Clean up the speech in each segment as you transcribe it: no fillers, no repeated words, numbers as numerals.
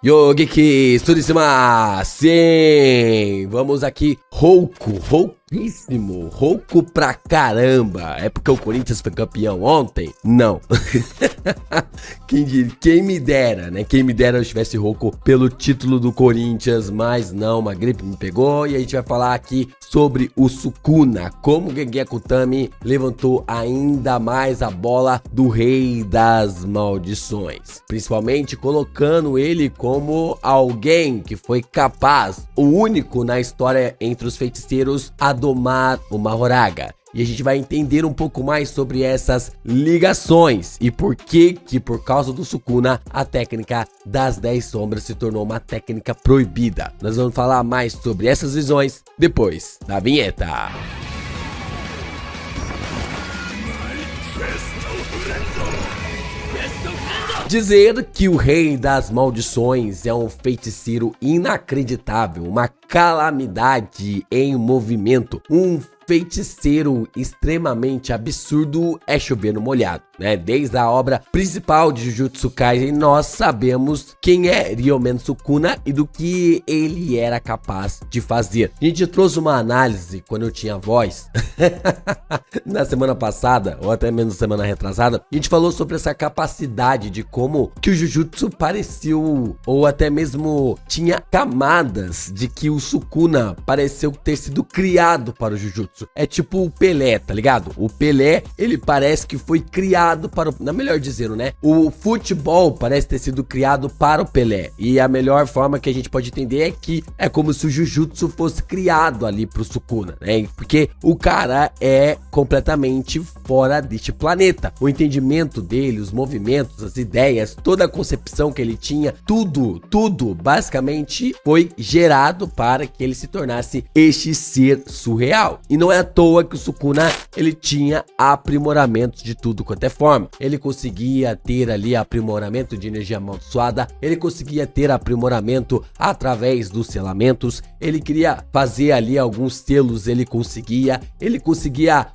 Yo, Geek, Surissima! Sim! Vamos aqui, rouquíssimo, rouco pra caramba. É porque o Corinthians foi campeão ontem? Não. Quem me dera, né? Quem me dera eu estivesse rouco pelo título do Corinthians, mas não, uma gripe me pegou e a gente vai falar aqui sobre o Sukuna, como o Gege Akutami levantou ainda mais a bola do Rei das Maldições, principalmente colocando ele como alguém que foi capaz, o único na história entre os feiticeiros a domar o Mahoraga. E a gente vai entender um pouco mais sobre essas ligações e por que por causa do Sukuna, a técnica das 10 sombras se tornou uma técnica proibida. Nós vamos falar mais sobre essas visões depois da vinheta. Dizer que o Rei das Maldições é um feiticeiro inacreditável, uma calamidade em movimento, um feiticeiro extremamente absurdo é chover no molhado, né? Desde a obra principal de Jujutsu Kaisen, nós sabemos quem é Ryomen Sukuna e do que ele era capaz de fazer. A gente trouxe uma análise quando eu tinha voz, na semana passada, ou até mesmo semana retrasada, a gente falou sobre essa capacidade de como que o Jujutsu pareceu, ou até mesmo tinha camadas de que o Sukuna pareceu ter sido criado para o Jujutsu. É tipo o Pelé, tá ligado? O Pelé, ele parece que foi criado para o... Não, melhor dizendo, né? O futebol parece ter sido criado para o Pelé. E a melhor forma que a gente pode entender é que é como se o Jujutsu fosse criado ali pro Sukuna, né? Porque o cara é completamente fora deste planeta. O entendimento dele, os movimentos, as ideias, toda a concepção que ele tinha, tudo basicamente foi gerado para que ele se tornasse este ser surreal. E não é à toa que o Sukuna, ele tinha aprimoramento de tudo quanto é forma. Ele conseguia ter ali aprimoramento de energia amaldiçoada, ele conseguia ter aprimoramento através dos selamentos, ele queria fazer ali alguns selos, ele conseguia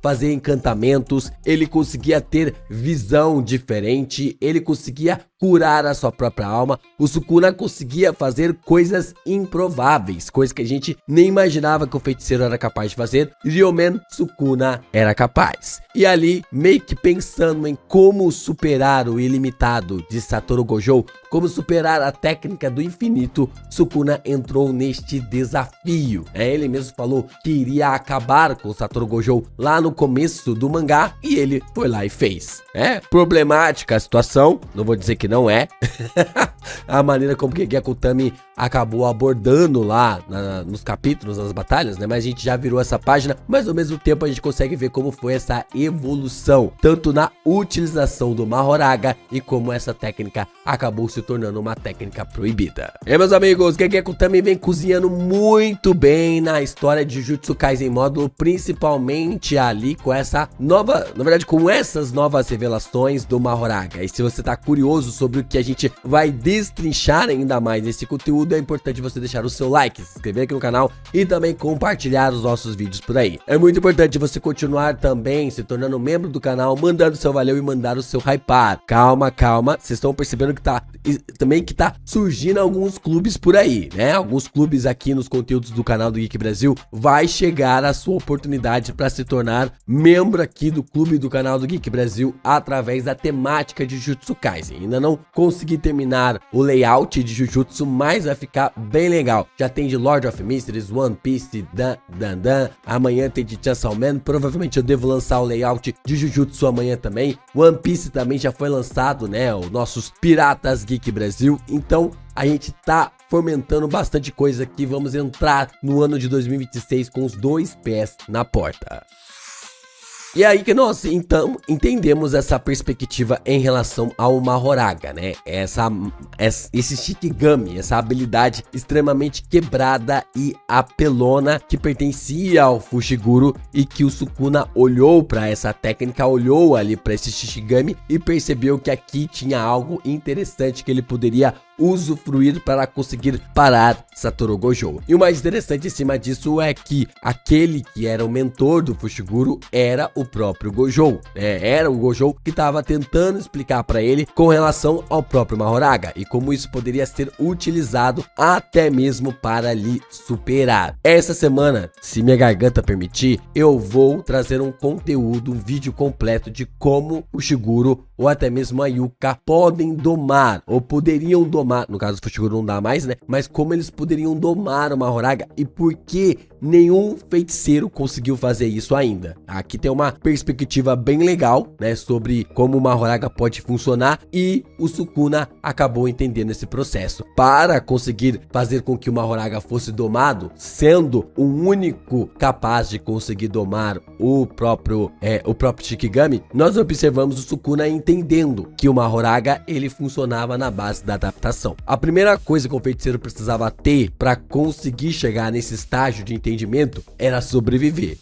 fazer encantamentos, ele conseguia ter visão diferente, ele conseguia curar a sua própria alma. O Sukuna conseguia fazer coisas improváveis, coisas que a gente nem imaginava que o feiticeiro era capaz de fazer. Ryomen Sukuna era capaz. E ali, meio que pensando em como superar o ilimitado de Satoru Gojo, como superar a técnica do infinito, Sukuna entrou neste desafio. Ele mesmo falou que iria acabar com o Satoru Gojo lá no começo do mangá e ele foi lá e fez. É problemática a situação, não vou dizer que não é. A maneira como que Gege Akutami acabou abordando lá nos capítulos, nas batalhas, né? Mas a gente já virou essa página, mas ao mesmo tempo a gente consegue ver como foi essa evolução, tanto na utilização do Mahoraga e como essa técnica acabou se tornando uma técnica proibida. E meus amigos, Gege Akutami vem cozinhando muito bem na história de Jujutsu Kaisen módulo, principalmente ali com essa nova, na verdade com essas novas revelações do Mahoraga. E se você tá curioso sobre o que a gente vai destrinchar ainda mais nesse conteúdo, é importante você deixar o seu like, se inscrever aqui no canal e também compartilhar os nossos vídeos por aí. É muito importante você continuar também se tornando membro do canal, mandando seu valeu e mandar o seu hypar. Calma, vocês estão percebendo que tá surgindo alguns clubes por aí, né? Alguns clubes aqui nos conteúdos do canal do Geek Brasil. Vai chegar a sua oportunidade para se tornar membro aqui do clube do canal do Geek Brasil através da temática de Jujutsu Kaisen. Ainda não consegui terminar o layout de Jujutsu, mas vai ficar bem legal. Já tem de Lord of Mysteries, One Piece, Dan. Amanhã tem de Chainsaw Man. Provavelmente eu devo lançar o layout de Jujutsu amanhã também. One Piece também já foi lançado, né? Os nossos Piratas Geek Brasil. Então a gente tá fomentando bastante coisa aqui. Vamos entrar no ano de 2026 com os 2 pés na porta. E aí que nós, então, entendemos essa perspectiva em relação ao Mahoraga, né? Esse Shikigami, essa habilidade extremamente quebrada e apelona que pertencia ao Fushiguro e que o Sukuna olhou para essa técnica, olhou ali para esse Shikigami e percebeu que aqui tinha algo interessante que ele poderia usufruir para conseguir parar Satoru Gojo. E o mais interessante em cima disso é que aquele que era o mentor do Fushiguro era o próprio Gojo, era o Gojo que estava tentando explicar para ele com relação ao próprio Mahoraga e como isso poderia ser utilizado até mesmo para lhe superar. Essa semana, se minha garganta permitir, eu vou trazer um conteúdo, um vídeo completo de como o Fushiguro ou até mesmo a Yuka podem domar, ou poderiam domar, no caso o Fushiguro não dá mais, né? Mas como eles poderiam domar o Mahoraga e por que nenhum feiticeiro conseguiu fazer isso ainda. Aqui tem uma perspectiva bem legal, né, sobre como o Mahoraga pode funcionar e o Sukuna acabou entendendo esse processo. Para conseguir fazer com que o Mahoraga fosse domado, sendo o único capaz de conseguir domar o próprio Shikigami, nós observamos o Sukuna entendendo que o Mahoraga ele funcionava na base da adaptação. A primeira coisa que o feiticeiro precisava ter para conseguir chegar nesse estágio de entendimento era sobreviver.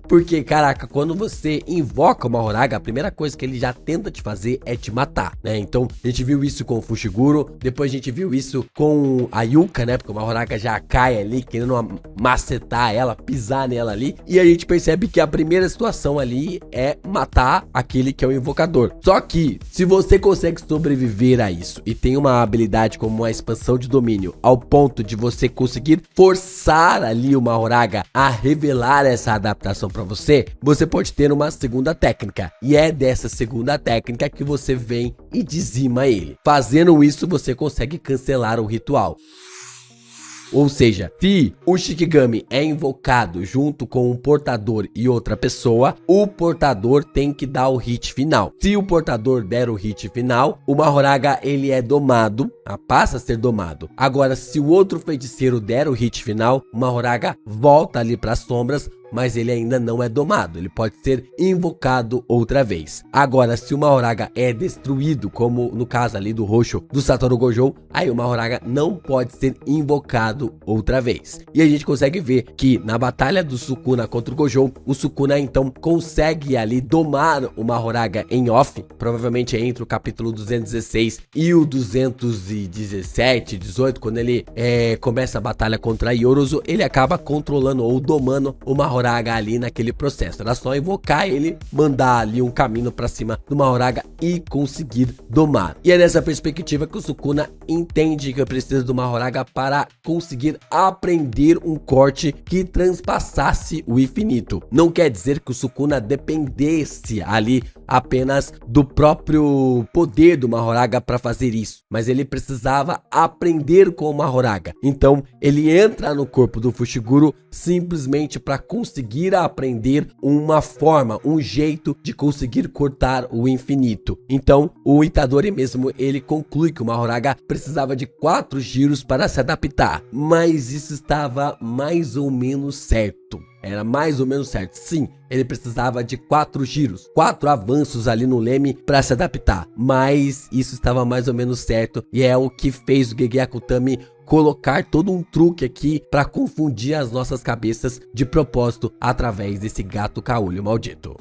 Porque, caraca, quando você invoca o Mahoraga, a primeira coisa que ele já tenta te fazer é te matar, né? Então, a gente viu isso com o Fushiguro, depois a gente viu isso com a Yuka, né? Porque o Mahoraga já cai ali, querendo macetar ela, pisar nela ali, e a gente percebe que a primeira situação ali é matar aquele que é o invocador. Só que, se você consegue sobreviver a isso e tem uma habilidade como a expansão de domínio, ao ponto de você conseguir forçar ali o Mahoraga a revelar essa adaptação para você, você pode ter uma segunda técnica. E é dessa segunda técnica que você vem e dizima ele. Fazendo isso, você consegue cancelar o ritual. Ou seja, se o Shikigami é invocado junto com um portador e outra pessoa, o portador tem que dar o hit final. Se o portador der o hit final, o Mahoraga ele é domado, passa a ser domado. Agora, se o outro feiticeiro der o hit final, o Mahoraga volta ali para as sombras, mas ele ainda não é domado, ele pode ser invocado outra vez. Agora, se o Mahoraga é destruído, como no caso ali do roxo do Satoru Gojo, aí o Mahoraga não pode ser invocado outra vez. E a gente consegue ver que na batalha do Sukuna contra o Gojo, o Sukuna então consegue ali domar o Mahoraga em off, provavelmente entre o capítulo 216 e o 217, 18, quando ele começa a batalha contra a Yorozu, ele acaba controlando ou domando o Mahoraga ali naquele processo. Era só invocar ele, mandar ali um caminho para cima do Mahoraga e conseguir domar. E é nessa perspectiva que o Sukuna entende que precisa do Mahoraga para conseguir aprender um corte que transpassasse o infinito. Não quer dizer que o Sukuna dependesse ali apenas do próprio poder do Mahoraga para fazer isso, mas ele precisava aprender com o Mahoraga. Então ele entra no corpo do Fushiguro simplesmente para conseguir aprender uma forma, um jeito de conseguir cortar o infinito. Então o Itadori mesmo ele conclui que o Mahoraga precisava de 4 giros para se adaptar, mas isso estava mais ou menos certo. Era mais ou menos certo. Sim, ele precisava de 4 giros, 4 avanços ali no leme para se adaptar. Mas isso estava mais ou menos certo e é o que fez o Gege Akutami colocar todo um truque aqui para confundir as nossas cabeças de propósito através desse gato caolho maldito.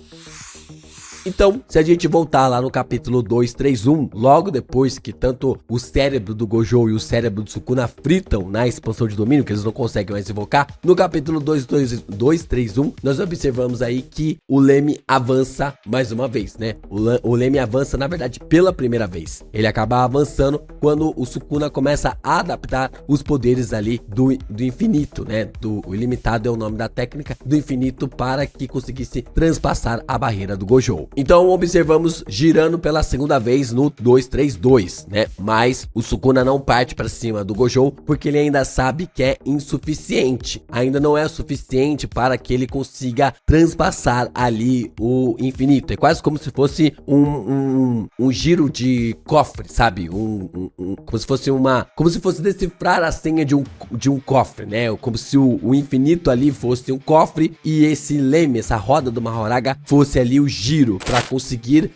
Então, se a gente voltar lá no capítulo 231, logo depois que tanto o cérebro do Gojo e o cérebro do Sukuna fritam na expansão de domínio, que eles não conseguem mais invocar, no capítulo 231, nós observamos aí que o leme avança mais uma vez, né? O leme avança, na verdade, pela primeira vez. Ele acaba avançando quando o Sukuna começa a adaptar os poderes ali do infinito, né? O ilimitado é o nome da técnica, do infinito, para que conseguisse transpassar a barreira do Gojo. Então observamos girando pela segunda vez no 232, né? Mas o Sukuna não parte para cima do Gojo porque ele ainda sabe que é insuficiente. Ainda não é o suficiente para que ele consiga transpassar ali o infinito. É quase como se fosse um giro de cofre, sabe? Como se fosse decifrar a senha de um cofre, né? Como se o infinito ali fosse um cofre e esse leme, essa roda do Mahoraga fosse ali o giro para conseguir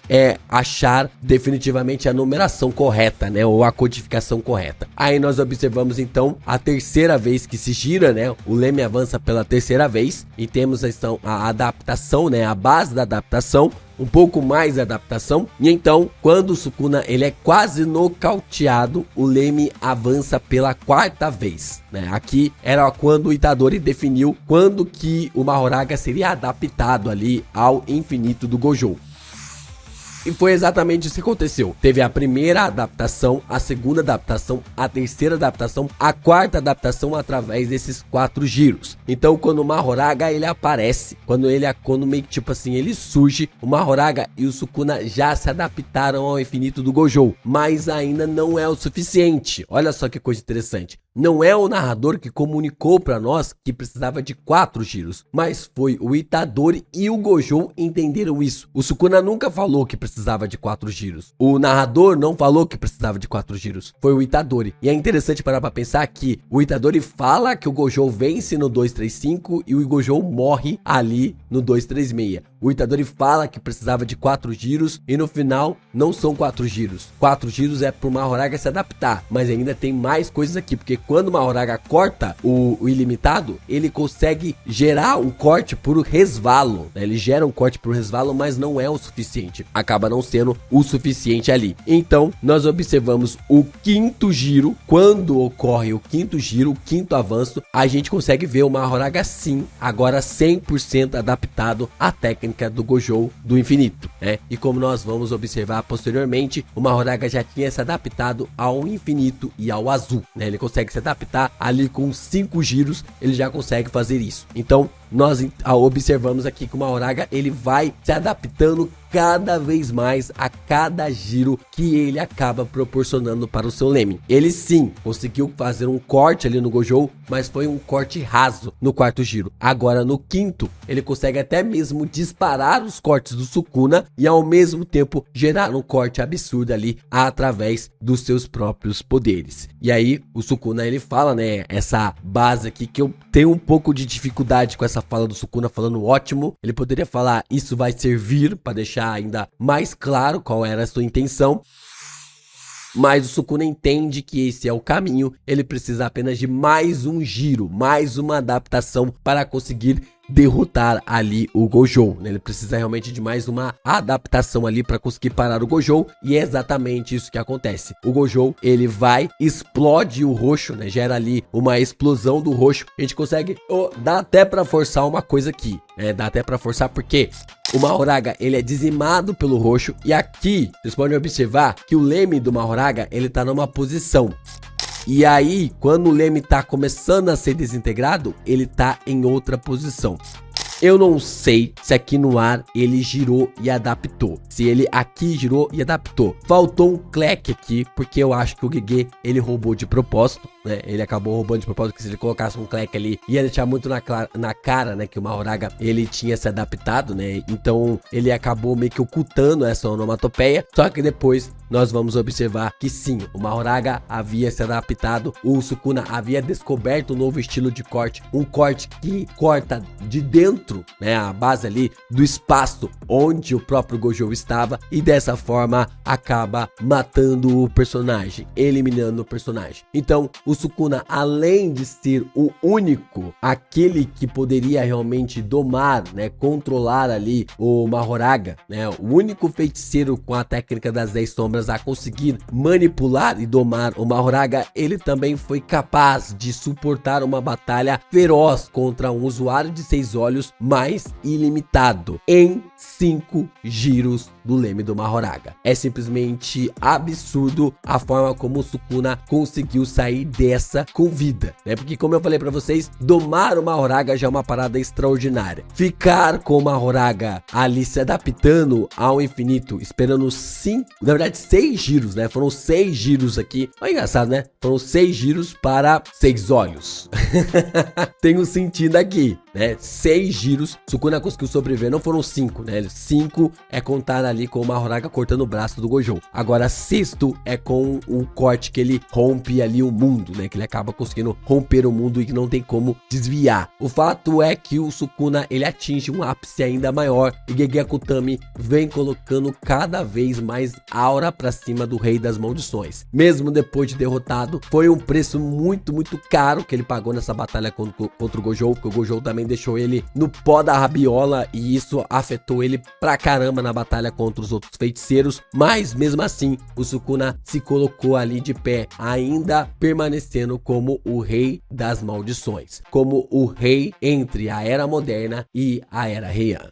achar definitivamente a numeração correta, né, ou a codificação correta. Aí nós observamos então a terceira vez que se gira, né, o leme avança pela terceira vez e temos então a adaptação, né, a base da adaptação um pouco mais de adaptação. E então, quando o Sukuna ele é quase nocauteado, o Lemmy avança pela quarta vez, né? Aqui era quando o Itadori definiu quando que o Mahoraga seria adaptado ali ao infinito do Gojo. E foi exatamente isso que aconteceu. Teve a primeira adaptação, a segunda adaptação, a terceira adaptação, a quarta adaptação através desses 4 giros. Então, quando o Mahoraga ele aparece, quando meio que tipo assim, ele surge, o Mahoraga e o Sukuna já se adaptaram ao infinito do Gojo, mas ainda não é o suficiente. Olha só que coisa interessante. Não é o narrador que comunicou para nós que precisava de 4 giros, mas foi o Itadori e o Gojo entenderam isso. O Sukuna nunca falou que precisava de 4 giros. O narrador não falou que precisava de 4 giros. Foi o Itadori. E é interessante parar para pensar que o Itadori fala que o Gojo vence no 235 e o Gojo morre ali no 236. O Itadori fala que precisava de 4 giros e no final não são 4 giros. 4 giros é pro Mahoraga se adaptar, mas ainda tem mais coisas aqui, porque quando o Mahoraga corta o ilimitado, ele consegue gerar um corte por resvalo, né? Ele gera um corte por resvalo, mas não é o suficiente. Acaba não sendo o suficiente ali. Então, nós observamos o quinto giro. Quando ocorre o quinto giro, o quinto avanço, a gente consegue ver o Mahoraga sim, agora 100% adaptado à técnica do Gojo do infinito, né? E como nós vamos observar posteriormente, o Mahoraga já tinha se adaptado ao infinito e ao azul, né? Ele consegue se adaptar ali com 5 giros, ele já consegue fazer isso. Então, nós observamos aqui que o Mahoraga ele vai se adaptando cada vez mais a cada giro que ele acaba proporcionando para o seu Lemmy. Ele sim conseguiu fazer um corte ali no Gojo, mas foi um corte raso no quarto giro. Agora no quinto, ele consegue até mesmo disparar os cortes do Sukuna e ao mesmo tempo gerar um corte absurdo ali através dos seus próprios poderes. E aí o Sukuna ele fala, né, essa base aqui que eu tenho um pouco de dificuldade com essa fala do Sukuna falando ótimo. Ele poderia falar isso vai servir para deixar ainda mais claro qual era a sua intenção. Mas o Sukuna entende que esse é o caminho, ele precisa apenas de mais um giro, mais uma adaptação para conseguir derrotar ali o Gojo, né? Ele precisa realmente de mais uma adaptação ali para conseguir parar o Gojo, e é exatamente isso que acontece. O Gojo, ele vai, explode o roxo, né? Gera ali uma explosão do roxo. A gente consegue, dá até para forçar uma coisa aqui, né? Dá até para forçar porque o Mahoraga, ele é dizimado pelo roxo, e aqui vocês podem observar que o Lemmy do Mahoraga, ele tá numa posição. E aí, quando o Lemmy tá começando a ser desintegrado, ele tá em outra posição. Eu não sei se aqui no ar ele girou e adaptou. Se ele aqui girou e adaptou. Faltou um cleque aqui, porque eu acho que o Gege, ele roubou de propósito, né? Ele acabou roubando de propósito, porque se ele colocasse um cleque ali, ia deixar muito na cara, né? Que o Mahoraga, ele tinha se adaptado, né? Então, ele acabou meio que ocultando essa onomatopeia. Só que depois, nós vamos observar que sim, o Mahoraga havia se adaptado. O Sukuna havia descoberto um novo estilo de corte. Um corte que corta de dentro, né, a base ali do espaço onde o próprio Gojo estava, e dessa forma acaba matando o personagem, eliminando o personagem. Então o Sukuna, além de ser o único, aquele que poderia realmente domar, né, controlar ali o Mahoraga, né, o único feiticeiro com a técnica das 10 sombras a conseguir manipular e domar o Mahoraga, ele também foi capaz de suportar uma batalha feroz contra um usuário de 6 olhos mais ilimitado em 5 giros do Lemmy do Mahoraga. É simplesmente absurdo a forma como o Sukuna conseguiu sair dessa com vida, né? Porque como eu falei pra vocês, domar o Mahoraga já é uma parada extraordinária. Ficar com o Mahoraga ali se adaptando ao infinito, esperando 5, na verdade 6 giros, né? Foram 6 giros aqui. Olha, engraçado, né? Foram 6 giros para 6 olhos. Tem um sentido aqui, né? 6 giros, Sukuna conseguiu sobreviver, não foram 5, né? 5 é contar ali com o Mahoraga cortando o braço do Gojo. Agora, sexto é com o corte que ele rompe ali o mundo, né? Que ele acaba conseguindo romper o mundo e que não tem como desviar. O fato é que o Sukuna, ele atinge um ápice ainda maior, e Gege Akutami vem colocando cada vez mais aura pra cima do Rei das Maldições. Mesmo depois de derrotado, foi um preço muito caro que ele pagou nessa batalha contra o Gojo, porque o Gojo também deixou ele no pó da rabiola e isso afetou ele pra caramba na batalha contra os outros feiticeiros, mas mesmo assim o Sukuna se colocou ali de pé, ainda permanecendo como o rei das maldições, como o rei entre a Era Moderna e a Era Heian.